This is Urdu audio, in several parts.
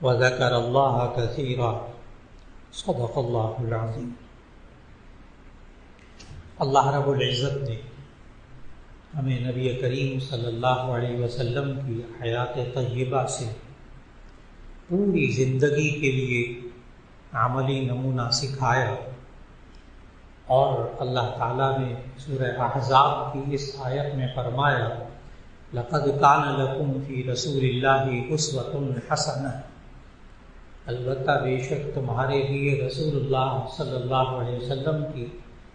وذكر الله كثيرا صدق اللہ العظیم۔ اللہ رب العزت نے ہمیں نبی کریم صلی اللہ علیہ وسلم کی حیات طیبہ سے پوری زندگی کے لیے عملی نمونہ سکھایا، اور اللہ تعالیٰ نے سورہ احزاب کی اس آیت میں فرمایا لقد کان لکم فی رسول اللہ اسوۃ حسنہ، البتہ بے شک تمہارے لیے رسول اللہ صلی اللہ علیہ وسلم کی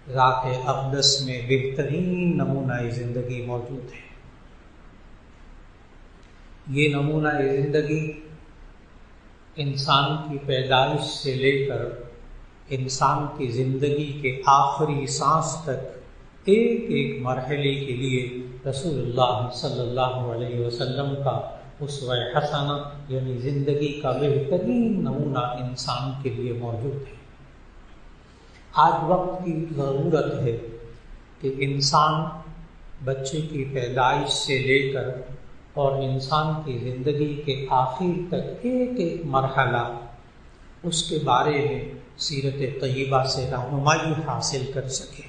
ذات اقدس میں بہترین نمونہ زندگی موجود ہے۔ یہ نمونہ زندگی انسان کی پیدائش سے لے کر انسان کی زندگی کے آخری سانس تک ایک ایک مرحلے کے لیے رسول اللہ صلی اللہ علیہ وسلم کا اسوہ حسنہ یعنی زندگی کا بہترین نمونہ انسان کے لیے موجود ہے۔ آج وقت کی ضرورت ہے کہ انسان بچے کی پیدائش سے لے کر اور انسان کی زندگی کے آخر تک ایک ایک مرحلہ اس کے بارے میں سیرت طیبہ سے رہنمائی حاصل کر سکے۔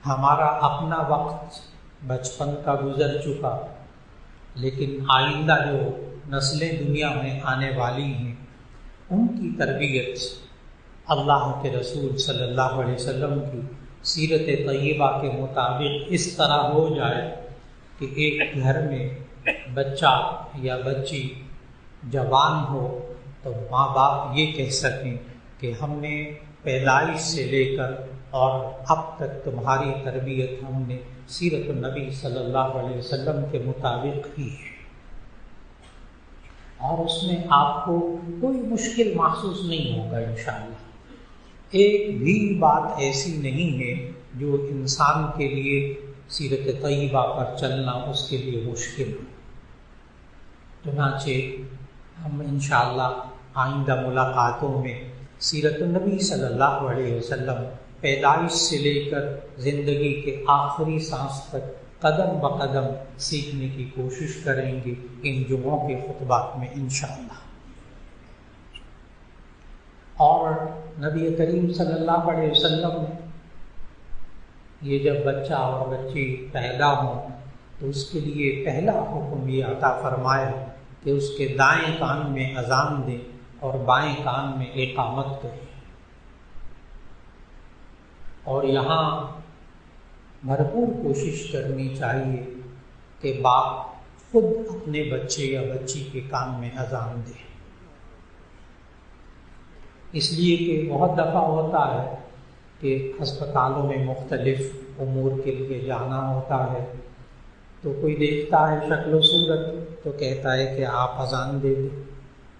ہمارا اپنا وقت بچپن کا گزر چکا، لیکن آئندہ جو نسلیں دنیا میں آنے والی ہیں ان کی تربیت اللہ کے رسول صلی اللہ علیہ وسلم کی سیرت طیبہ کے مطابق اس طرح ہو جائے کہ ایک گھر میں بچہ یا بچی جوان ہو تو ماں باپ یہ کہہ سکیں کہ ہم نے پیدائش سے لے کر اور اب تک تمہاری تربیت ہم نے سیرت النبی صلی اللہ علیہ وسلم کے مطابق کی ہے، اور اس میں آپ کو کوئی مشکل محسوس نہیں ہوگا انشاءاللہ۔ ایک بھی بات ایسی نہیں ہے جو انسان کے لیے سیرت طیبہ پر چلنا اس کے لیے مشکل ہو۔ چنانچہ ہم انشاءاللہ آئندہ ملاقاتوں میں سیرت النبی صلی اللہ علیہ وسلم پیدائش سے لے کر زندگی کے آخری سانس تک قدم بقدم سیکھنے کی کوشش کریں گے ان جمعوں کے خطبات میں انشاءاللہ۔ اور نبی کریم صلی اللہ علیہ وسلم نے یہ جب بچہ اور بچی پیدا ہوں تو اس کے لیے پہلا حکم یہ عطا فرمایا کہ اس کے دائیں کان میں اذان دیں اور بائیں کان میں اقامت کریں، اور یہاں بھرپور کوشش کرنی چاہیے کہ باپ خود اپنے بچے یا بچی کے کان میں اذان دے، اس لیے کہ بہت دفعہ ہوتا ہے کہ ہسپتالوں میں مختلف امور کے لیے جانا ہوتا ہے تو کوئی دیکھتا ہے شکل و صورت تو کہتا ہے کہ آپ اذان دے دیں،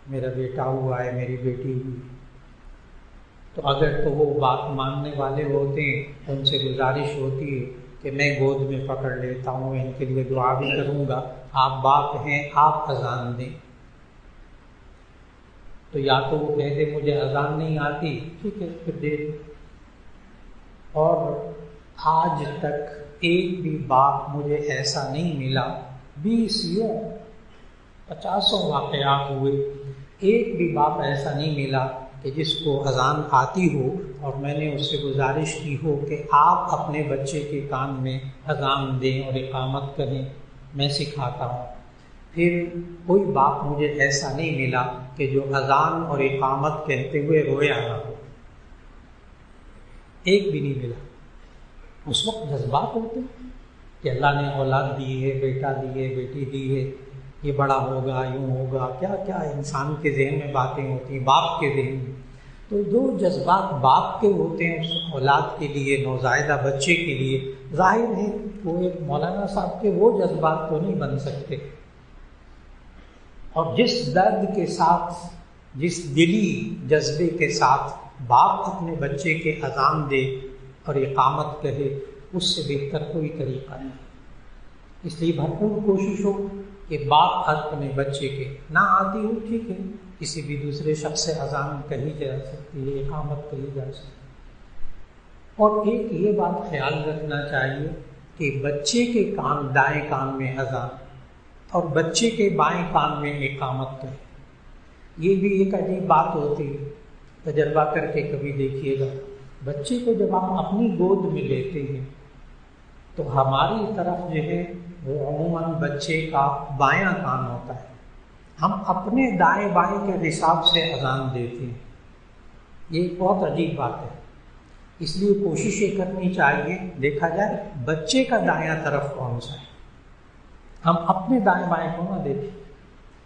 میرا بیٹا ہوا ہے، میری بیٹی ہوئی، تو اگر تو وہ بات ماننے والے ہوتے ہیں ان سے گزارش ہوتی ہے کہ میں گود میں پکڑ لیتا ہوں، ان کے لیے دعا بھی کروں گا، آپ باپ ہیں آپ اذان دیں۔ تو یا تو وہ کہہ دے مجھے اذان نہیں آتی، ٹھیک ہے پھر دے دیں۔ اور آج تک ایک بھی باپ مجھے ایسا نہیں ملا، 20 50 واقعات ہوئے، ایک بھی باپ ایسا نہیں ملا کہ جس کو اذان آتی ہو اور میں نے اس سے گزارش کی ہو کہ آپ اپنے بچے کے کان میں اذان دیں اور اقامت کریں، میں سکھاتا ہوں۔ پھر کوئی باپ مجھے ایسا نہیں ملا کہ جو اذان اور اقامت کہتے ہوئے رویا نہ ہو، ایک بھی نہیں ملا۔ اس وقت جذبات ہوتے ہیں کہ اللہ نے اولاد دی ہے، بیٹا دی ہے، بیٹی دی ہے، یہ بڑا ہوگا، یوں ہوگا، کیا کیا انسان کے ذہن میں باتیں ہوتی ہیں، باپ کے ذہن میں۔ تو جو جذبات باپ کے ہوتے ہیں اس اولاد کے لیے، نوزائیدہ بچے کے لیے، ظاہر ہے وہ ایک مولانا صاحب کے وہ جذبات تو نہیں بن سکتے۔ اور جس درد کے ساتھ، جس دلی جذبے کے ساتھ باپ اپنے بچے کے اذان دے اور اقامت کہے، اس سے بہتر کوئی طریقہ نہیں۔ اس لیے بھرپور کوشش ہو کہ باپ اپنے بچے کے نہ آتی ہو، ٹھیک ہے کسی بھی دوسرے شخص سے اذان کہی جا سکتی ہے، اقامت کہی جا سکتی ہے۔ اور ایک یہ بات خیال رکھنا چاہیے کہ بچے کے کان، دائیں کان میں اذان، اور بچے کے بائیں کان میں اقامت کریں۔ یہ بھی ایک عجیب بات ہوتی ہے، تجربہ کر کے کبھی دیکھیے گا، بچے کو جب ہم اپنی گود میں لیتے ہیں تو ہماری طرف جو ہے وہ عموماً بچے کا بایاں کان ہوتا ہے، ہم اپنے دائیں بائیں کے حساب سے اذان دیتے ہیں۔ یہ ایک بہت عجیب بات ہے، اس لیے کوشش یہ کرنی چاہیے دیکھا جائے بچے کا دایاں طرف کون سا ہے، ہم اپنے دائیں بائیں کو نہ دیکھیں۔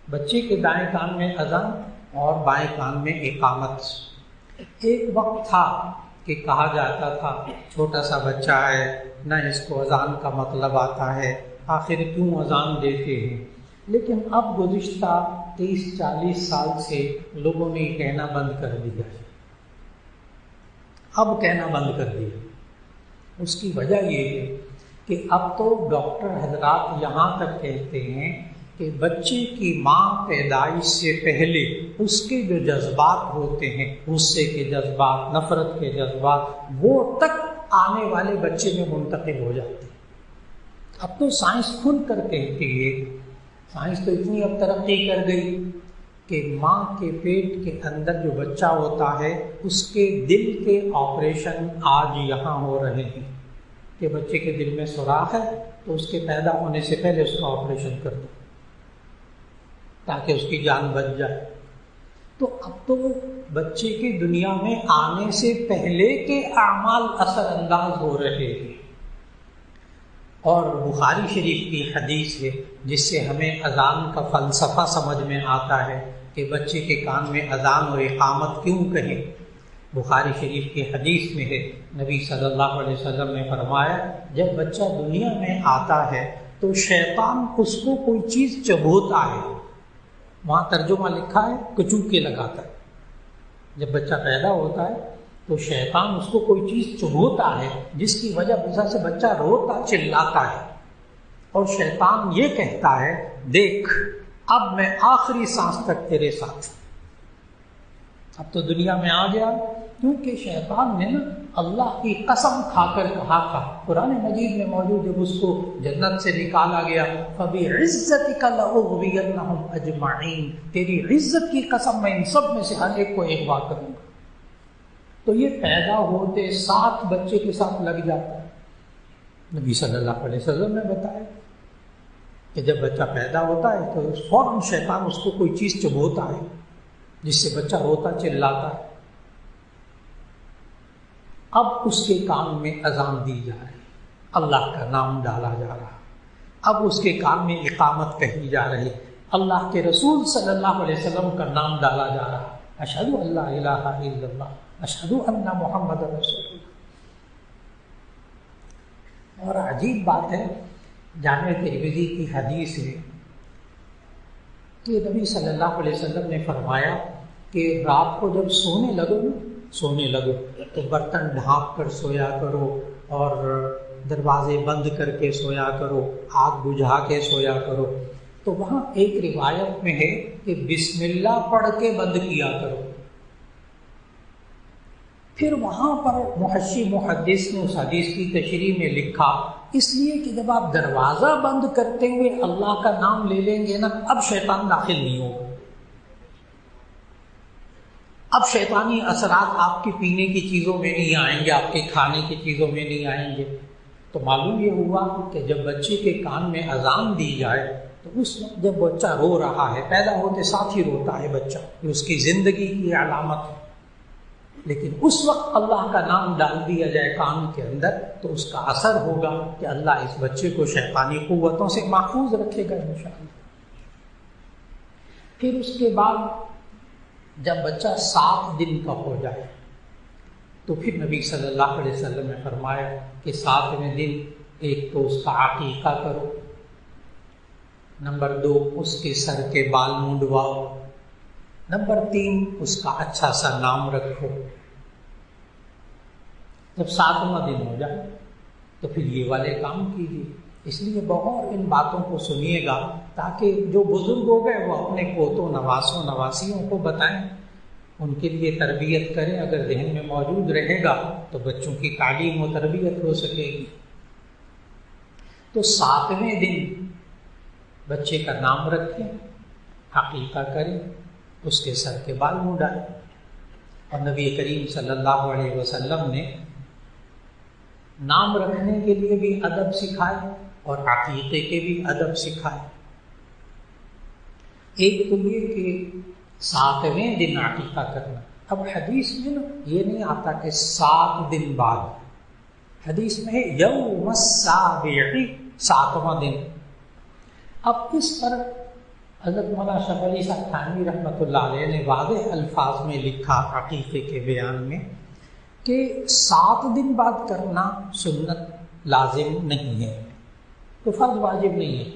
بچے کے دائیں کان میں اذان اور بائیں کان میں اقامت۔ ایک وقت تھا کہ کہا جاتا تھا چھوٹا سا بچہ ہے، نہ اس کو اذان کا مطلب آتا ہے، آخر کیوں اذان دیتے ہیں، لیکن اب گزشتہ 30-40 سال سے لوگوں نے یہ کہنا بند کر دیا ہے، اب کہنا بند کر دیا۔ اس کی وجہ یہ ہے کہ اب تو ڈاکٹر حضرات یہاں تک کہتے ہیں کہ بچے کی ماں پیدائش سے پہلے اس کے جو جذبات ہوتے ہیں، غصے کے جذبات، نفرت کے جذبات، وہ تک آنے والے بچے میں منتقل ہو جاتے ہیں۔ اب تو سائنس کھل کر کہتی ہے، سائنس تو اتنی اب ترقی کر گئی کہ ماں کے پیٹ کے اندر جو بچہ ہوتا ہے اس کے دل کے آپریشن آج یہاں ہو رہے ہیں کہ بچے کے دل میں سوراخ ہے تو اس کے پیدا ہونے سے پہلے اس کا آپریشن کر دو تاکہ اس کی جان بچ جائے۔ تو اب تو بچے کی دنیا میں آنے سے پہلے کے اعمال اثر انداز ہو رہے ہیں، اور بخاری شریف کی حدیث ہے جس سے ہمیں اذان کا فلسفہ سمجھ میں آتا ہے کہ بچے کے کان میں اذان اور اقامت کیوں کہیں۔ بخاری شریف کی حدیث میں ہے، نبی صلی اللہ علیہ وسلم نے فرمایا جب بچہ دنیا میں آتا ہے تو شیطان اس کو کوئی چیز چبھوتا ہے، وہاں ترجمہ لکھا ہے کچوکے لگاتا ہے۔ جب بچہ پیدا ہوتا ہے تو شیطان اس کو کوئی چیز چبھوتا ہے جس کی وجہ سے بچہ روتا چلاتا ہے، اور شیطان یہ کہتا ہے دیکھ اب میں آخری سانس تک تیرے ساتھ ہوں۔ اب تو دنیا میں آ گیا کیونکہ شیطان نے نا اللہ کی قسم کھا کر کہا تھا، قرآن مجید میں موجود، جب اس کو جنت سے نکالا گیا فَبِعِزَّتِكَ لَأُغْوِيَنَّهُمْ أَجْمَعِينَ، تیری عزت کی قسم میں ان سب میں سے ہر ایک کو اغوا کروں گا۔ تو یہ پیدا ہوتے 7 بچے کے ساتھ لگ جاتا ہے۔ نبی صلی اللہ علیہ وسلم نے بتایا کہ جب بچہ پیدا ہوتا ہے تو فوراً شیطان اس کو کوئی چیز چبھوتا ہے جس سے بچہ روتا چلاتا ہے۔ اب اس کے کان میں اذان دی جا رہی، اللہ کا نام ڈالا جا رہا، اب اس کے کان میں اقامت کہی جا رہی، اللہ کے رسول صلی اللہ علیہ وسلم کا نام ڈالا جا رہا، اشہد ان لا الہ الا اللہ، اشہد ان محمد رسول اللہ۔ اور عجیب بات ہے، جامع ترمذی کی حدیث ہے کہ نبی صلی اللہ علیہ وسلم نے فرمایا کہ رات کو جب سونے لگو تو برتن ڈھانپ کر سویا کرو اور دروازے بند کر کے سویا کرو، آگ بجھا کے سویا کرو۔ تو وہاں ایک روایت میں ہے کہ بسم اللہ پڑھ کے بند کیا کرو۔ پھر وہاں پر محدث نے اس حدیث کی تشریح میں لکھا اس لیے کہ جب آپ دروازہ بند کرتے ہوئے اللہ کا نام لے لیں گے نا، اب شیطان داخل نہیں ہوگا، اب شیطانی اثرات آپ کے پینے کی چیزوں میں نہیں آئیں گے، آپ کے کھانے کی چیزوں میں نہیں آئیں گے۔ تو معلوم یہ ہوا کہ جب بچے کے کان میں اذان دی جائے تو اس وقت جب بچہ رو رہا ہے، پیدا ہوتے ساتھ ہی روتا ہے بچہ، یہ اس کی زندگی کی علامت ہے، لیکن اس وقت اللہ کا نام ڈال دیا جائے کان کے اندر تو اس کا اثر ہوگا کہ اللہ اس بچے کو شیطانی قوتوں سے محفوظ رکھے گا انشاءاللہ۔ پھر اس کے بعد جب بچہ 7 دن کا ہو جائے تو پھر نبی صلی اللہ علیہ وسلم نے فرمایا کہ 7ویں دن ایک تو اس کا عقیقہ کرو، نمبر 2 اس کے سر کے بال منڈواؤ، نمبر 3 اس کا اچھا سا نام رکھو۔ جب 7واں دن ہو جائے تو پھر یہ والے کام کیجیے۔ اس لیے بغور ان باتوں کو سنیے گا تاکہ جو بزرگ ہو گئے وہ اپنے پوتوں نواسوں نواسیوں کو بتائیں، ان کے لیے تربیت کریں، اگر ذہن میں موجود رہے گا تو بچوں کی تعلیم و تربیت ہو سکے گی۔ تو 7ویں دن بچے کا نام رکھیں، عقیقہ کریں، اس کے سر کے بال منڈائیں۔ اور نبی کریم صلی اللہ علیہ وسلم نے نام رکھنے کے لیے بھی ادب سکھائے اور عقیقے کے بھی ادب سکھائے۔ ایک تو یہ کہ 7ویں دن عقیقہ کرنا۔ اب حدیث میں نا یہ نہیں آتا کہ 7 دن بعد، حدیث میں ہے یوم السابع، 7واں دن۔ اب اس پر حضرت مولانا اشرف علی صاحب تھانوی رحمۃ اللہ علیہ نے واضح الفاظ میں لکھا عقیقے کے بیان میں کہ 7 دن بعد کرنا سنت لازم نہیں ہے، تو فرض واجب نہیں ہے۔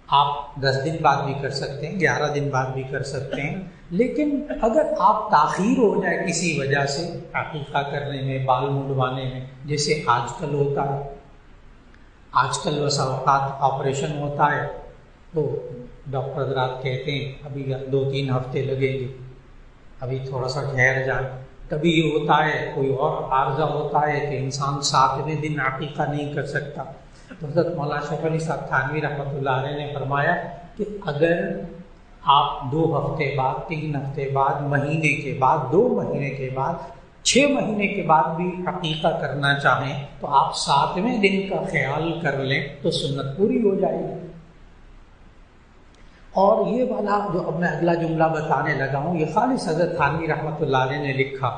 آپ 10 دن بعد بھی کر سکتے ہیں، 11 دن بعد بھی کر سکتے ہیں، لیکن اگر آپ تاخیر ہو جائے کسی وجہ سے عقیقہ کرنے میں، بال منڈوانے میں، جیسے آج کل ہوتا ہے، آج کل بسا اوقات آپریشن ہوتا ہے تو ڈاکٹر حضرات کہتے ہیں ابھی 2-3 ہفتے لگیں گے، ابھی تھوڑا سا ٹھہر جائیں۔ کبھی یہ ہوتا ہے کوئی اور عارضہ ہوتا ہے کہ انسان 7ویں دن عقیقہ نہیں کر سکتا، تو حضرت مولانا اشرف علی صاحب تھانوی رحمۃ اللہ علیہ نے فرمایا کہ اگر آپ 2 ہفتے بعد، 3 ہفتے بعد، مہینے کے بعد، 2 مہینے کے بعد، 6 مہینے کے بعد بھی عقیقہ کرنا چاہیں تو آپ 7ویں دن کا خیال کر لیں تو سنت پوری ہو جائے گی۔ اور یہ والا جو اب میں اگلا جملہ بتانے لگا ہوں، یہ خالص حضرت تھانوی رحمۃ اللہ علیہ نے لکھا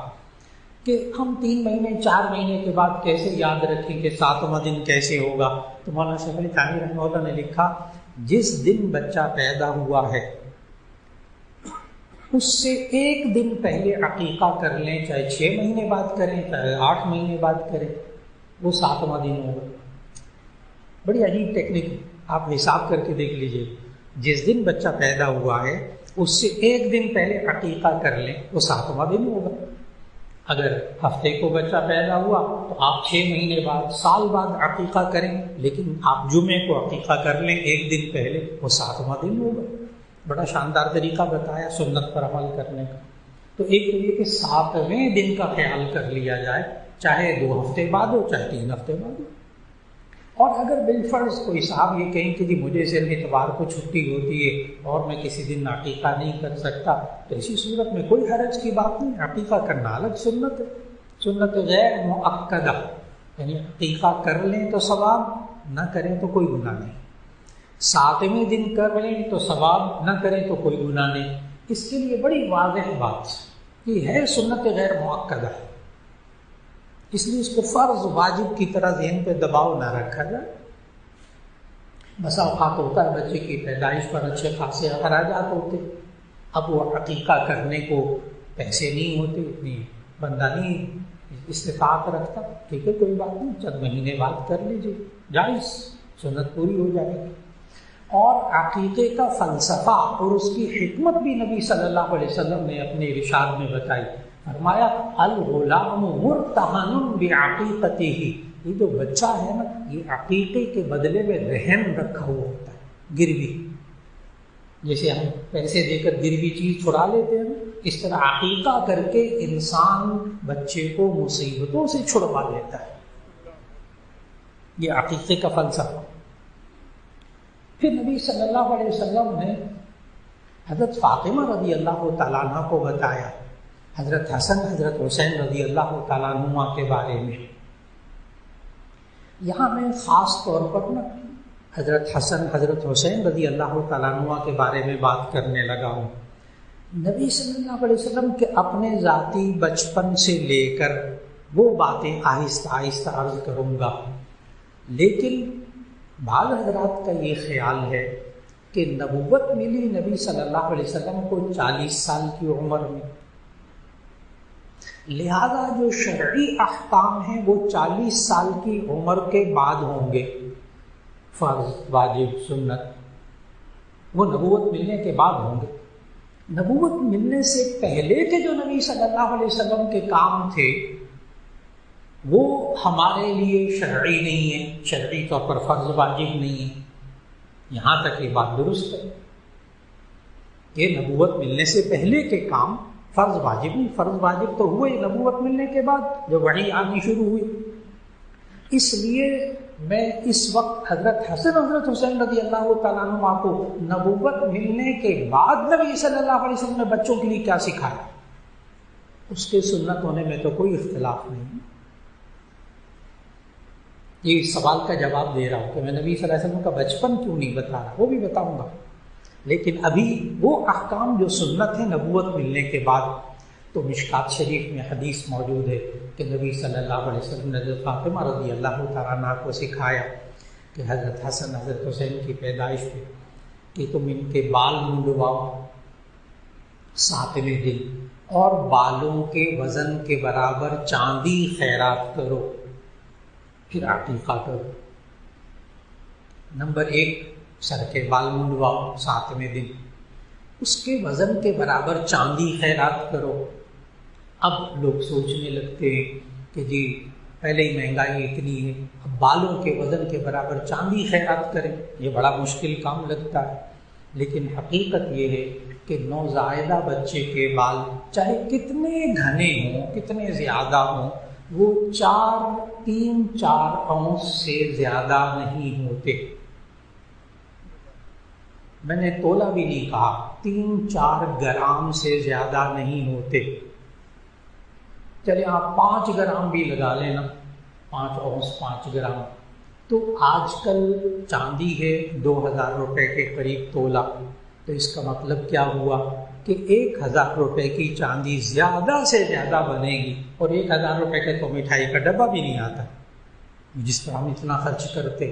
کہ ہم 3 مہینے 4 مہینے کے بعد کیسے یاد رکھیں کہ 7واں دن کیسے ہوگا؟ تو مولانا شیخ علی تھانوی رحمۃ اللہ نے لکھا جس دن بچہ پیدا ہوا ہے اس سے 1 دن پہلے عقیقہ کر لیں، چاہے 6 مہینے بعد کریں، چاہے 8 مہینے بعد کریں، وہ 7واں دن ہوگا۔ بڑی عجیب ٹیکنیک ہے، آپ حساب کر کے دیکھ لیجئے، جس دن بچہ پیدا ہوا ہے اس سے 1 دن پہلے عقیقہ کر لیں، وہ 7واں دن ہوگا۔ اگر ہفتے کو بچہ پیدا ہوا تو آپ 6 مہینے بعد، سال بعد عقیقہ کریں، لیکن آپ جمعے کو عقیقہ کر لیں 1 دن پہلے، وہ 7واں دن ہوگا۔ بڑا شاندار طریقہ بتایا سنت پر عمل کرنے کا۔ تو ایک تو یہ کہ 7ویں دن کا خیال کر لیا جائے، چاہے 2 ہفتے بعد ہو، چاہے 3 ہفتے بعد ہو۔ اور اگر بالفرض کوئی صاحب یہ کہیں کہ جی مجھے صرف اتوار کو چھٹی ہوتی ہے اور میں کسی دن عقیقہ نہیں کر سکتا، تو اسی صورت میں کوئی حرج کی بات نہیں، عقیقہ کرنا الگ سنت ہے، سنت غیر مؤکدہ، یعنی عقیقہ کر لیں تو ثواب، نہ کریں تو کوئی گناہ نہیں۔ 7ویں دن کر لیں تو ثواب، نہ کریں تو کوئی گناہ نہیں۔ اس کے لیے بڑی واضح بات یہ ہے، سنت غیر مؤکدہ ہے، اس لیے اس کو فرض واجب کی طرح ذہن پہ دباؤ نہ رکھا جائے۔ بسا اوقات ہوتا ہے بچے کی پیدائش پر اچھے خاصے اخراجات ہوتے، اب وہ عقیقہ کرنے کو پیسے نہیں ہوتے، اتنی بندہ نہیں استطاعت رکھتا، ٹھیک ہے کوئی بات نہیں، چند مہینے بعد کر لیجیے، جائز، سنت پوری ہو جائے گی۔ اور عقیقے کا فلسفہ اور اس کی حکمت بھی نبی صلی اللہ علیہ وسلم نے اپنے ارشاد میں بتائی، فرمایا الغلام مرتہن بعقیقتہ، یہ جو بچہ ہے نا یہ عقیقے کے بدلے میں رہن رکھا ہوا ہوتا ہے، گروی، جیسے ہم پیسے دے کر گروی چیز چھڑا لیتے ہیں، اس طرح عقیقہ کر کے انسان بچے کو مصیبتوں سے چھڑوا لیتا ہے، یہ عقیقے کا فلسفہ۔ پھر نبی صلی اللہ علیہ وسلم نے حضرت فاطمہ رضی اللہ تعالیٰ عنہ کو بتایا، حضرت حسن حضرت حسین رضی اللہ تعالیٰ عنہ کے بارے میں۔ یہاں میں خاص طور پر نا حضرت حسن حضرت حسین رضی اللہ تعالیٰ عنہ کے بارے میں بات کرنے لگا ہوں۔ نبی صلی اللہ علیہ وسلم کے اپنے ذاتی بچپن سے لے کر وہ باتیں آہستہ آہستہ عرض کروں گا، لیکن بعض حضرات کا یہ خیال ہے کہ نبوت ملی نبی صلی اللہ علیہ وسلم کو 40 سال کی عمر میں، لہذا جو شرعی احکام ہیں وہ 40 سال کی عمر کے بعد ہوں گے، فرض واجب سنت وہ نبوت ملنے کے بعد ہوں گے۔ نبوت ملنے سے پہلے کے جو نبی صلی اللہ علیہ وسلم کے کام تھے وہ ہمارے لیے شرعی نہیں ہے، شرعی طور پر فرض واجب نہیں ہے، یہاں تک یہ بات درست ہے کہ نبوت ملنے سے پہلے کے کام فرض واجب نہیں، فرض واجب تو ہوئے نبوت ملنے کے بعد جب وحی آنی شروع ہوئی۔ اس لیے میں اس وقت حضرت حضرت حسین رضی اللہ تعالیٰ عنہ کو نبوت ملنے کے بعد نبی صلی اللہ علیہ وسلم نے بچوں کے لیے کیا سکھایا، اس کے سنت ہونے میں تو کوئی اختلاف نہیں۔ یہ سوال کا جواب دے رہا ہوں کہ میں نبی صلی اللہ علیہ وسلم کا بچپن کیوں نہیں بتا رہا، وہ بھی بتاؤں گا، لیکن ابھی وہ احکام جو سنت ہے نبوت ملنے کے بعد، تو مشکات شریف میں حدیث موجود ہے کہ نبی صلی اللہ علیہ وسلم نے حضرت فاطمہ رضی اللہ تعالیٰ عنہ کو سکھایا کہ حضرت حسن حضرت حسین کی پیدائش پہ کہ تم ان کے بال منڈواؤ 7ویں دن، اور بالوں کے وزن کے برابر چاندی خیرات کرو، پھر عقیقہ کرو۔ نمبر 1، سر کے بال منڈواؤ 7ویں دن، اس کے وزن کے برابر چاندی خیرات کرو۔ اب لوگ سوچنے لگتے ہیں کہ جی پہلے ہی مہنگائی اتنی ہے، اب بالوں کے وزن کے برابر چاندی خیرات کریں، یہ بڑا مشکل کام لگتا ہے، لیکن حقیقت یہ ہے کہ نوزائیدہ بچے کے بال چاہے کتنے گھنے ہوں، کتنے زیادہ ہوں، وہ 3-4 اونس سے زیادہ نہیں ہوتے۔ میں نے تولا بھی نہیں کہا، 3-4 گرام سے زیادہ نہیں ہوتے۔ چلے آپ 5 گرام بھی لگا لینا، 5 اونس 5 گرام، تو آج کل چاندی ہے 2000 روپے کے قریب تولا، تو اس کا مطلب کیا ہوا کہ 1000 روپے کی چاندی زیادہ سے زیادہ بنے گی، اور 1000 روپے کا تو مٹھائی کا ڈبہ بھی نہیں آتا جس پر ہم اتنا خرچ کرتے۔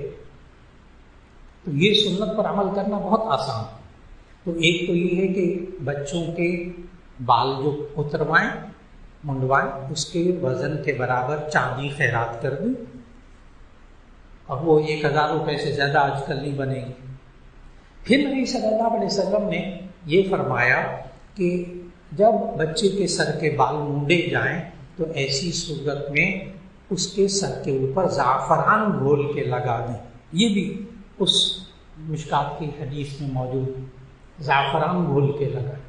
تو یہ سنت پر عمل کرنا بہت آسان۔ تو ایک تو یہ ہے کہ بچوں کے بال جو اتروائیں منڈوائیں، اس کے وزن کے برابر چاندی خیرات کر دیں، اور وہ 1000 روپے سے زیادہ آج کل نہیں بنے گی۔ پھر نبی صلی اللہ علیہ وسلم نے یہ فرمایا کہ جب بچے کے سر کے بال مونڈے جائیں تو ایسی صورت میں اس کے سر کے اوپر زعفران گھول کے لگا دیں۔ یہ بھی اس مشکات کی حدیث میں موجود، زعفران گھول کے لگائیں۔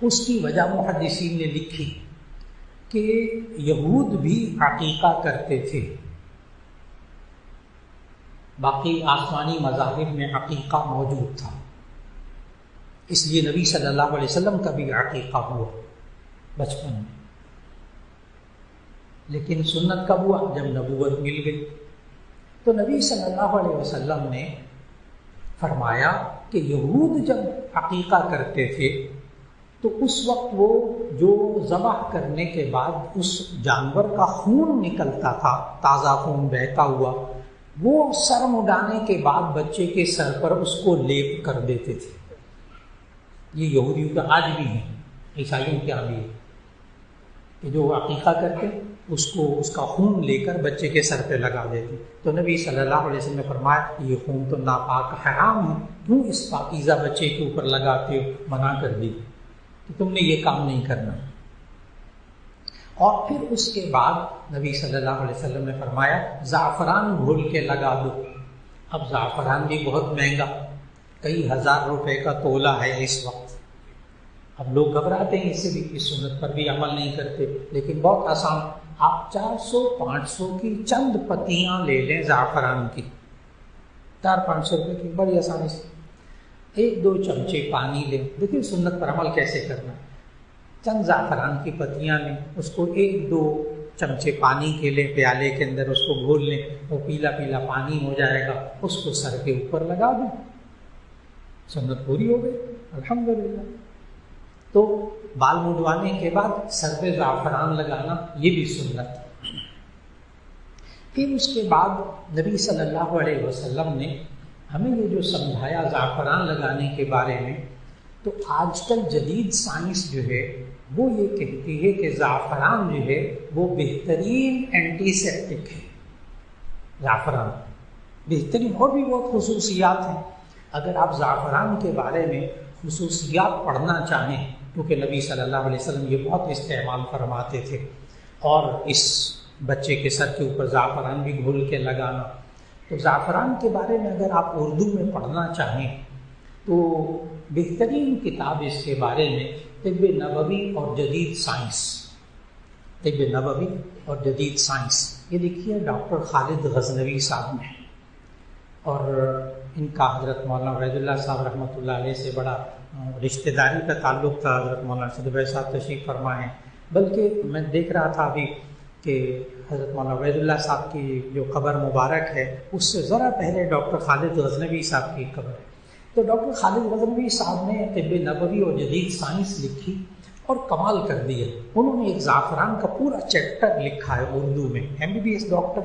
اس کی وجہ محدثین نے لکھی کہ یہود بھی عقیقہ کرتے تھے، باقی آسمانی مذاہب میں عقیقہ موجود تھا، اس لیے نبی صلی اللہ علیہ وسلم کا بھی عقیقہ ہوا بچپن میں۔ لیکن سنت کب ہوا؟ جب نبوت مل گئی۔ تو نبی صلی اللہ علیہ وسلم نے فرمایا کہ یہود جب عقیقہ کرتے تھے تو اس وقت وہ جو ذبح کرنے کے بعد اس جانور کا خون نکلتا تھا، تازہ خون بہتا ہوا، وہ سر مڈانے کے بعد بچے کے سر پر اس کو لیپ کر دیتے تھے۔ یہ یہودیوں کا آج بھی ہے، عیسائیوں کے بھی ہے کہ جو عقیقہ کرتے اس کا خون لے کر بچے کے سر پہ لگا دیتے۔ تو نبی صلی اللہ علیہ وسلم نے فرمایا یہ خون تو ناپاک حرام ہے، کیوں اس پاکیزہ بچے کے اوپر لگاتے ہو؟ منع کر دی کہ تم نے یہ کام نہیں کرنا۔ اور پھر اس کے بعد نبی صلی اللہ علیہ وسلم نے فرمایا زعفران گھول کے لگا دو۔ اب زعفران بھی بہت مہنگا، کئی ہزار روپے کا تولا ہے اس وقت۔ اب لوگ گھبراتے ہیں اس سے بھی، اس سنت پر بھی عمل نہیں کرتے، لیکن بہت آسان، آپ 400-500 کی چند پتیاں لے لیں زعفران کی، 400-500 روپے کی، بڑی آسانی سے 1-2 چمچے پانی لیں۔ دیکھیں سنت پر عمل کیسے کرنا ہے۔ چند زعفران کی پتیاں لیں، اس کو 1-2 چمچے پانی کے لیں، پیالے کے اندر اس کو گھول لیں، وہ پیلا پیلا پانی ہو جائے گا، اس کو سر کے اوپر لگا دیں، سنت پوری ہو گئی الحمدللہ۔ تو بال منڈوانے کے بعد سر پہ زعفران لگانا یہ بھی سنت۔ پھر اس کے بعد نبی صلی اللہ علیہ وسلم نے ہمیں یہ جو سمجھایا زعفران لگانے کے بارے میں، تو آج کل جدید سائنس جو ہے وہ یہ کہتی ہے کہ زعفران جو ہے وہ بہترین اینٹی سیپٹک ہے۔ زعفران بہترین، اور بھی بہت خصوصیات ہیں۔ اگر آپ زعفران کے بارے میں خصوصیات پڑھنا چاہیں، کیونکہ نبی صلی اللہ علیہ وسلم یہ بہت استعمال فرماتے تھے، اور اس بچے کے سر کے اوپر زعفران بھی گھول کے لگانا، تو زعفران کے بارے میں اگر آپ اردو میں پڑھنا چاہیں تو بہترین کتاب اس کے بارے میں طب نبوی اور جدید سائنس، طب نبوی اور جدید سائنس، یہ دیکھیے ڈاکٹر خالد غزنوی صاحب نے، اور ان کا حضرت مولانا عبید اللہ صاحب رحمۃ اللہ علیہ سے بڑا رشتہ داری کا تعلق تھا. حضرت مولانا صدبہ صاحب تشریف فرما ہیں، بلکہ میں دیکھ رہا تھا ابھی کہ حضرت مولانا عبید اللہ صاحب کی جو قبر مبارک ہے اس سے ذرا پہلے ڈاکٹر خالد غزنوی صاحب کی قبر ہے. تو ڈاکٹر خالد غزنوی صاحب نے طب نبوی اور جدید سائنس لکھی اور کمال کر دیا. انہوں نے ایک زعفران کا پورا چیپٹر لکھا ہے اردو میں. MBBS ڈاکٹر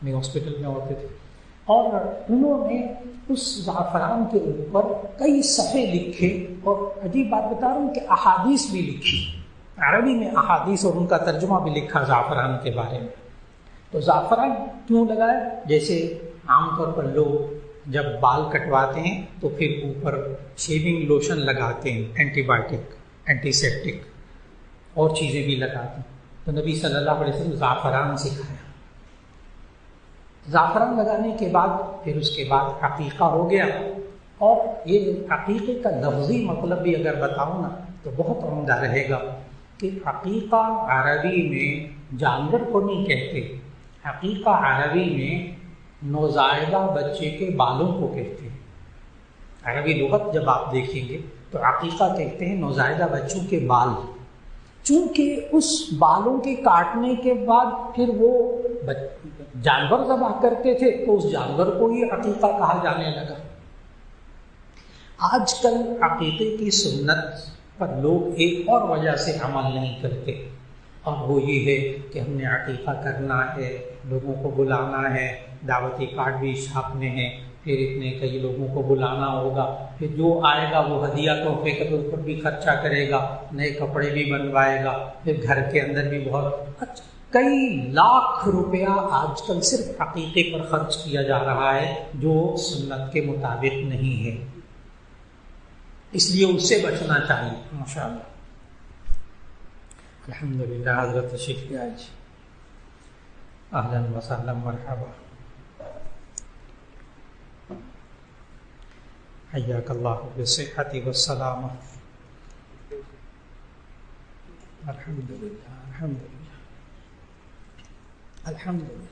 میں ہاسپٹل میں ہوتے تھے، اور انہوں نے اس زعفران کے اوپر کئی صفحے لکھے، اور عجیب بات بتا رہا ہوں کہ احادیث بھی لکھی، عربی میں احادیث، اور ان کا ترجمہ بھی لکھا زعفران کے بارے میں. تو زعفران کیوں لگائے؟ جیسے عام طور پر لوگ جب بال کٹواتے ہیں تو پھر اوپر شیونگ لوشن لگاتے ہیں، اینٹی بائیوٹک، اینٹی سیپٹک اور چیزیں بھی لگاتے ہیں. تو نبی صلی اللہ علیہ وسلم زعفران سکھایا. زعفران لگانے کے بعد پھر اس کے بعد عقیقہ ہو گیا. اور یہ عقیقے کا لفظی مطلب بھی اگر بتاؤں نا تو بہت عمدہ رہے گا کہ عقیقہ عربی میں جانور کو نہیں کہتے، عقیقہ عربی میں نوزائیدہ بچے کے بالوں کو کہتے ہیں. عربی لغت جب آپ دیکھیں گے تو عقیقہ کہتے ہیں نوزائیدہ بچوں کے بال. چونکہ اس بالوں کے کاٹنے کے بعد پھر وہ جانور ذبح کرتے تھے تو اس جانور کو ہی عقیقہ کہا جانے لگا. آج کل عقیقے کی سنت پر لوگ ایک اور وجہ سے عمل نہیں کرتے، اور وہ یہ ہے کہ ہم نے عقیقہ کرنا ہے، لوگوں کو بلانا ہے، دعوتی کارڈ بھی چھاپنے ہیں، پھر اتنے کئی لوگوں کو بلانا ہوگا، پھر جو آئے گا وہ ہدیہ تحفے کے طور پر بھی خرچہ کرے گا، نئے کپڑے بھی بنوائے گا، پھر گھر کے اندر بھی بہت کئی لاکھ روپیہ آج کل صرف عقیقے پر خرچ کیا جا رہا ہے، جو سنت کے مطابق نہیں ہے. اس لیے اس سے بچنا چاہیے. ماشاءاللہ الحمدللہ. حضرت تشریف لے آئیے. اہلاً وسہلاً مرحبا. حیاک اللہ بالصحۃ والسلامہ. الحمدللہ الحمدللہ الحمدللہ.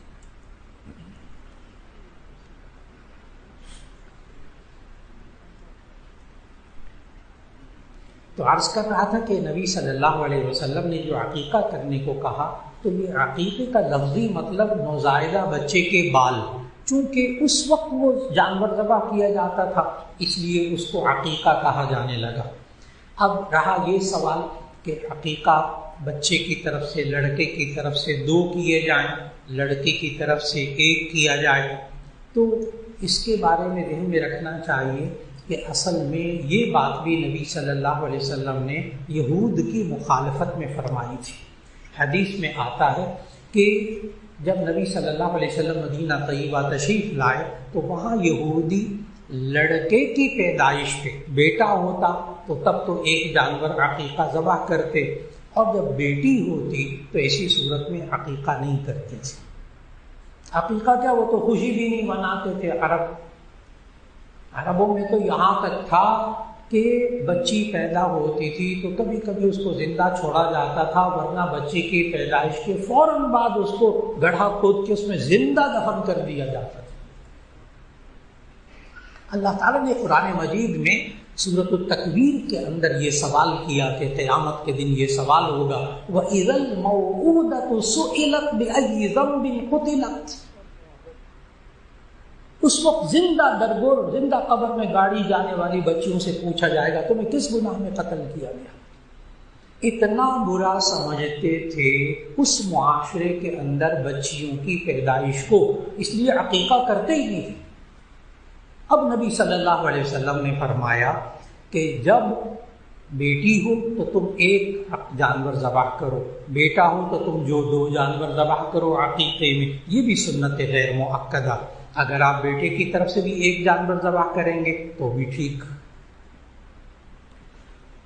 تو عرض کر رہا تھا کہ نبی صلی اللہ علیہ وسلم نے جو عقیقہ کرنے کو کہا تو یہ عقیقے کا لفظی مطلب نوزائیدہ بچے کے بال. چونکہ اس وقت وہ جانور ذبح کیا جاتا تھا اس لیے اس کو عقیقہ کہا جانے لگا. اب رہا یہ سوال کہ عقیقہ بچے کی طرف سے، لڑکے کی طرف سے 2 کیے جائیں، لڑکی کی طرف سے 1 کیا جائے. تو اس کے بارے میں ذہن میں رکھنا چاہیے کہ اصل میں یہ بات بھی نبی صلی اللہ علیہ وسلم نے یہود کی مخالفت میں فرمائی تھی. حدیث میں آتا ہے کہ جب نبی صلی اللہ علیہ وسلم مدینہ طیبہ تشریف لائے تو وہاں یہودی لڑکے کی پیدائش پہ بیٹا ہوتا تو تب تو 1 جانور عقیقہ ذبح کرتے، اور جب بیٹی ہوتی تو ایسی صورت میں عقیقہ نہیں کرتے تھے. عقیقہ کیا، وہ تو خوشی بھی نہیں مناتے تھے. عربوں میں تو یہاں تک تھا کہ بچی پیدا ہوتی تھی تو کبھی کبھی اس کو زندہ چھوڑا جاتا تھا، ورنہ بچی کی پیدائش کے فوراً بعد اس کو گڑھا کھود کے اس میں زندہ دفن کر دیا جاتا تھا. اللہ تعالیٰ نے قرآن مجید میں سورۃ التکویر کے اندر یہ سوال کیا کہ قیامت کے دن یہ سوال ہوگا وَإِذَا الْمَوْءُودَةُ سُئِلَتْ بِأَيِّ ذَنبٍ قُتِلَتْ. اس وقت زندہ درگور، زندہ قبر میں گاڑی جانے والی بچیوں سے پوچھا جائے گا تمہیں کس گناہ میں قتل کیا گیا. اتنا برا سمجھتے تھے اس معاشرے کے اندر بچیوں کی پیدائش کو، اس لیے عقیقہ کرتے ہی نہیں تھے. اب نبی صلی اللہ علیہ وسلم نے فرمایا کہ جب بیٹی ہو تو تم 1 جانور ذبح کرو، بیٹا ہو تو تم جو 2 جانور ذبح کرو عقیقے میں. یہ بھی سنت غیر مؤکدہ. اگر آپ بیٹے کی طرف سے بھی 1 جانور ذبح کریں گے تو بھی ٹھیک.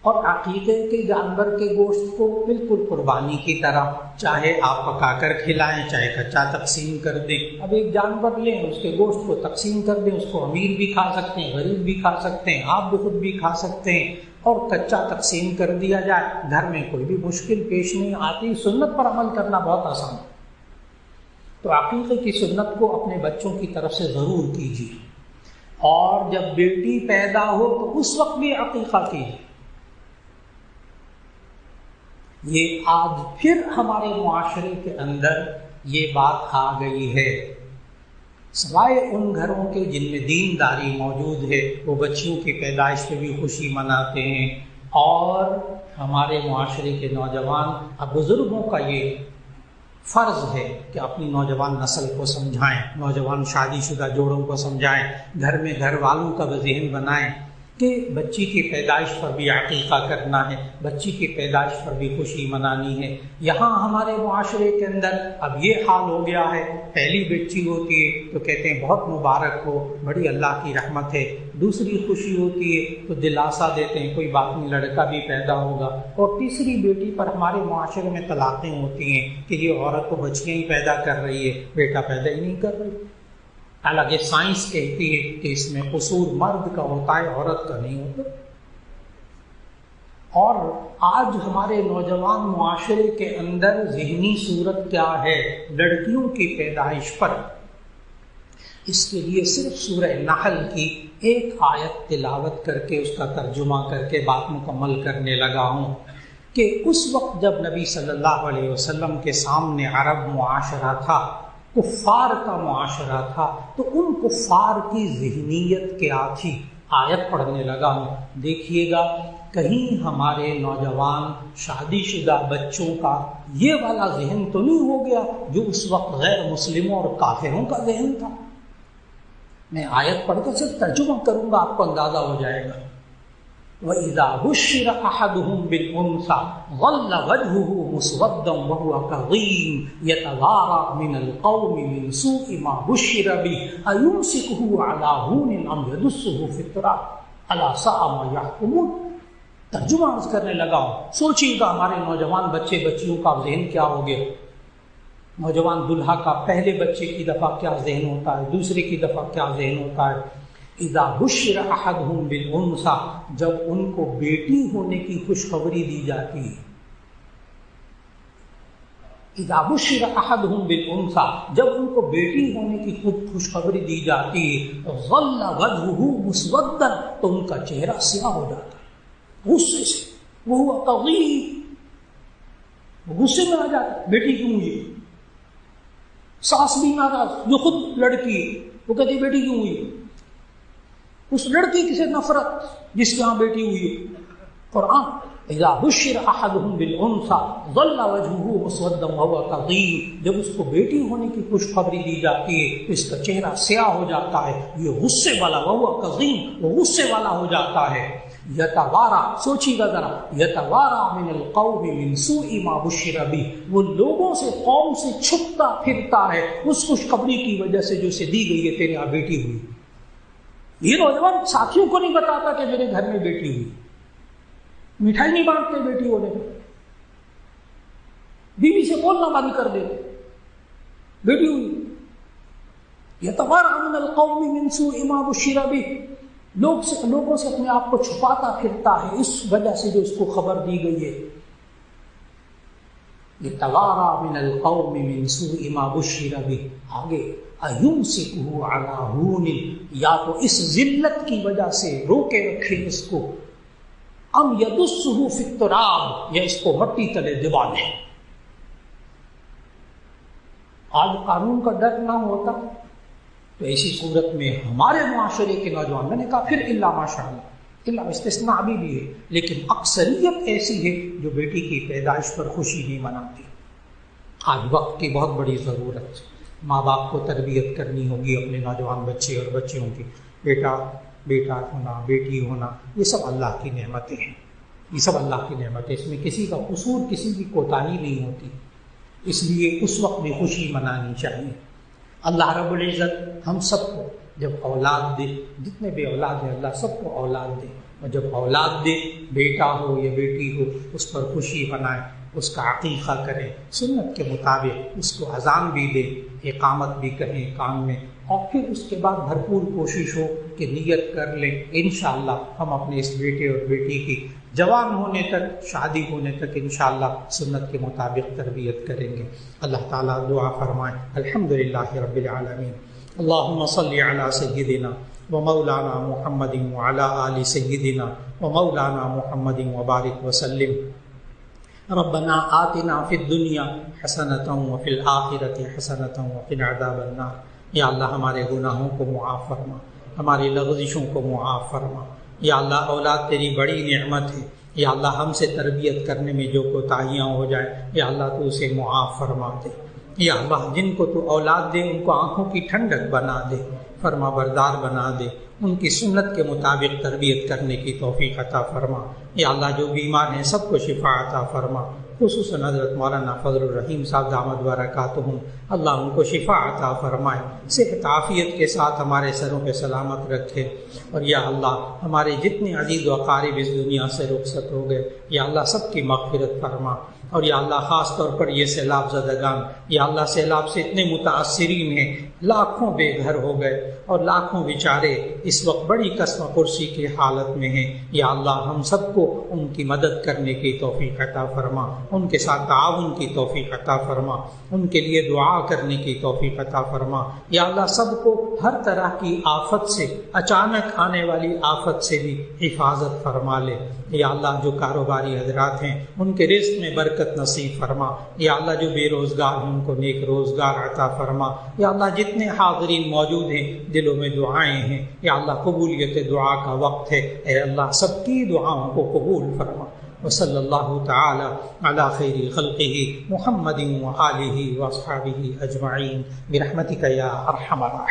اور عقیقے کے جانور کے گوشت کو بالکل قربانی کی طرح چاہے آپ پکا کر کھلائیں چاہے کچا تقسیم کر دیں. اب 1 جانور لیں، اس کے گوشت کو تقسیم کر دیں، اس کو امیر بھی کھا سکتے ہیں، غریب بھی کھا سکتے ہیں، آپ بھی خود بھی کھا سکتے ہیں، اور کچا تقسیم کر دیا جائے. گھر میں کوئی بھی مشکل پیش نہیں آتی. سنت پر عمل کرنا بہت آسان ہے. تو عقیقے کی سنت کو اپنے بچوں کی طرف سے ضرور کیجیے، اور جب بیٹی پیدا ہو تو اس وقت بھی عقیقہ کیجیے۔ یہ آج پھر ہمارے معاشرے کے اندر یہ بات آ گئی ہے، سوائے ان گھروں کے جن میں دینداری موجود ہے وہ بچیوں کی پیدائش پہ بھی خوشی مناتے ہیں، اور ہمارے معاشرے کے نوجوان اب بزرگوں کا یہ فرض ہے کہ اپنی نوجوان نسل کو سمجھائیں، نوجوان شادی شدہ جوڑوں کو سمجھائیں، گھر میں گھر والوں کا ذہن بنائیں کہ بچی کی پیدائش پر بھی عقیقہ کرنا ہے، بچی کی پیدائش پر بھی خوشی منانی ہے۔ یہاں ہمارے معاشرے کے اندر اب یہ حال ہو گیا ہے، پہلی بچی ہوتی ہے تو کہتے ہیں بہت مبارک ہو، بڑی اللہ کی رحمت ہے، دوسری خوشی ہوتی ہے تو دلاسا دیتے ہیں کوئی بات نہیں لڑکا بھی پیدا ہوگا، اور تیسری بیٹی پر ہمارے معاشرے میں طلاقیں ہوتی ہیں کہ یہ عورت تو بچیاں ہی پیدا کر رہی ہے، بیٹا پیدا ہی نہیں کر رہی۔ حالانکہ سائنس کہتی ہے کہ اس میں قصور مرد کا ہوتا ہے، عورت کا نہیں ہوتا۔ اور آج ہمارے نوجوان معاشرے کے اندر ذہنی صورت کیا ہے لڑکیوں کی پیدائش پر؟ اس کے لیے صرف سورہ نحل کی ایک آیت تلاوت کر کے اس کا ترجمہ کر کے بات مکمل کرنے لگا ہوں کہ اس وقت جب نبی صلی اللہ علیہ وسلم کے سامنے عرب معاشرہ تھا، کفار کا معاشرہ تھا، تو ان کفار کی ذہنیت کیا تھی آیت پڑھنے لگا ہوں۔ دیکھیے گا کہیں ہمارے نوجوان شادی شدہ بچوں کا یہ والا ذہن تو نہیں ہو گیا جو اس وقت غیر مسلموں اور کافروں کا ذہن تھا۔ میں آیت پڑھ کر صرف ترجمہ کروں گا، آپ کو اندازہ ہو جائے گا۔ وَإِذَا بُشِّرَ أَحَدُهُم بِالْأُنثَىٰ ظَلَّ وَجْهُهُ مُسْوَدًّا وَهُوَ كَظِيمٌ يَتَوَارَىٰ مِنَ الْقَوْمِ مِنْ سُوءِ مَا بُشِّرَ بِهِ أَيُمْسِكُهُ عَلَىٰ هُونٍ أَمْ يَدُسُّهُ فِي التُّرَابِ أَلَا سَاءَ مَا يَحْكُمُونَ۔ ترجمہ عرض کرنے لگا ہوں، سوچیے گا ہمارے نوجوان بچے بچیوں کا ذہن کیا ہو گیا۔ نوجوان دلہا کا پہلے بچے کی دفعہ کیا ذہن ہوتا ہے، دوسرے کی دفعہ کیا ذہن ہوتا ہے۔ اذا بشر احدهم بالانثى، جب ان کو بیٹی ہونے کی خوشخبری دی جاتی ہے۔ اذا بشر احدهم بالانثى، جب ان کو بیٹی ہونے کی خوشخبری دی جاتی ہے، ظل وجهه مسودا، تو ان کا چہرہ سیاہ ہو جاتا ہے غصے سے، وہ کظیم، غصے میں آ جاتا ہے بیٹی کیوں ہوئی۔ ساس بھی ناراض جو خود لڑکی ہے، وہ کہتی بیٹی کیوں ہوئی، اس لڑکی سے نفرت جس کے ہاں بیٹی ہوئی ہے۔ قرآن اذا بشر احدهم بالانثى ظل وجهه مسودا وهو كظيم، جب اس کو بیٹی ہونے کی خوشخبری دی جاتی ہے تو اس کا چہرہ سیاہ ہو جاتا ہے، یہ غصے والا، وهو كظيم، وہ غصے والا ہو جاتا ہے۔ یتوارا، سوچیے گا ذرا، یتوارا من القوم من سوء ما بشر به، وہ لوگوں سے، قوم سے چھپتا پھرتا ہے اس خوشخبری کی وجہ سے جو اسے دی گئی ہے تیرے یہاں بیٹی ہوئی۔ یہ نوجوان ساتھیوں کو نہیں بتاتا کہ میرے گھر میں بیٹی ہوئی، مٹھائی نہیں بانٹتے بیٹی ہونے میں، بیوی سے بولنا بند کر دیتے بیٹی ہوئی۔ یتوارا من القوم من سوء ما بشر به، لوگوں سے اپنے آپ کو چھپاتا پھرتا ہے اس وجہ سے جو اس کو خبر دی گئی ہے۔ یتوارا من القوم من سوء ما بشر به، آگے ایمسکہ علی ہون، یا تو اس ذلت کی وجہ سے روکے رکھے اس کو، ام یدسہ فی التراب، یا اس کو مٹی تلے دبا دے۔ آج قانون کا ڈر نہ ہوتا تو ایسی صورت میں ہمارے معاشرے کے نوجوان، میں نے کہا پھر الا ماشاء اللہ، الا استثناء بھی ہے، لیکن اکثریت ایسی ہے جو بیٹی کی پیدائش پر خوشی نہیں مناتی۔ آج وقت کی بہت بڑی ضرورت ہے، ماں باپ کو تربیت کرنی ہوگی اپنے نوجوان بچے اور بچیوں کی۔ بیٹا ہونا، بیٹی ہونا، یہ سب اللہ کی نعمتیں ہیں، یہ سب اللہ کی نعمتیں، اس میں کسی کا قصور، کسی کی کوتاہی نہیں ہوتی، اس لیے اس وقت بھی خوشی منانی چاہیے۔ اللہ رب العزت ہم سب کو جب اولاد دے، جتنے بھی اولاد ہیں اللہ سب کو اولاد دے، اور جب اولاد دے، بیٹا ہو یا بیٹی ہو، اس پر خوشی منائے، اس کا عقیقہ کریں، سنت کے مطابق اس کو اذان بھی دے، اقامت بھی کہیں کان میں، اور پھر اس کے بعد بھرپور کوشش ہو کہ نیت کر لیں انشاءاللہ ہم اپنے اس بیٹے اور بیٹی کی جوان ہونے تک، شادی ہونے تک انشاءاللہ سنت کے مطابق تربیت کریں گے۔ اللہ تعالیٰ دعا فرمائیں۔ الحمدللہ رب العالمین، اللہم صلی علی سیدنا ومولانا محمد وعلی آل سیدنا ومولانا محمد وبارک وسلم۔ ربنا آتنا فی الدنیا حسنۃ وفی الآخرۃ حسنۃ وقنا عذاب النار۔ یا اللہ ہمارے گناہوں کو معاف فرما، ہماری لغزشوں کو معاف فرما۔ یا اللہ اولاد تیری بڑی نعمت ہے، یا اللہ ہم سے تربیت کرنے میں جو کوتاہیاں ہو جائیں یا اللہ تو اسے معاف فرما دے۔ یا اللہ جن کو تو اولاد دے ان کو آنکھوں کی ٹھنڈک بنا دے، فرما بردار بنا دے، ان کی سنت کے مطابق تربیت کرنے کی توفیق عطا فرما۔ یا اللہ جو بیمار ہیں سب کو شفا عطا فرما، خصوصاً حضرت مولانا فضل الرحیم صاحب دامت برکاتہم، اللہ ان کو شفا عطا فرمائے، صحت عافیت کے ساتھ ہمارے سروں پہ سلامت رکھے۔ اور یا اللہ ہمارے جتنے عزیز و اقارب اس دنیا سے رخصت ہو گئے یا اللہ سب کی مغفرت فرما۔ اور یا اللہ خاص طور پر یہ سیلاب زدگان، یا اللہ سیلاب سے اتنے متاثرین ہیں، لاکھوں بے گھر ہو گئے اور لاکھوں بیچارے اس وقت بڑی قسم پرسی کی حالت میں ہیں۔ یا اللہ ہم سب کو ان کی مدد کرنے کی توفیق عطا فرما، ان کے ساتھ تعاون کی توفیق عطا فرما، ان کے لیے دعا کرنے کی توفیق عطا فرما۔ یا اللہ سب کو ہر طرح کی آفت سے، اچانک آنے والی آفت سے بھی حفاظت فرما لے۔ یا اللہ جو کاروباری حضرات ہیں ان کے رزق میں برکت نصیب فرما۔ یا اللہ جو بے روزگار ہیں ان کو نیک روزگار عطا فرما۔ یا اللہ جتنے حاضرین موجود ہیں دلوں میں دعائیں ہیں، یا اللہ قبولیت دعا کا وقت ہے، اے اللہ سب کی دعاؤں کو قبول فرما۔ وصلی اللہ تعالی علی خیر خلقہ محمد وآلہ واصحابہ اجمعین برحمتک یا ارحم الراحمین۔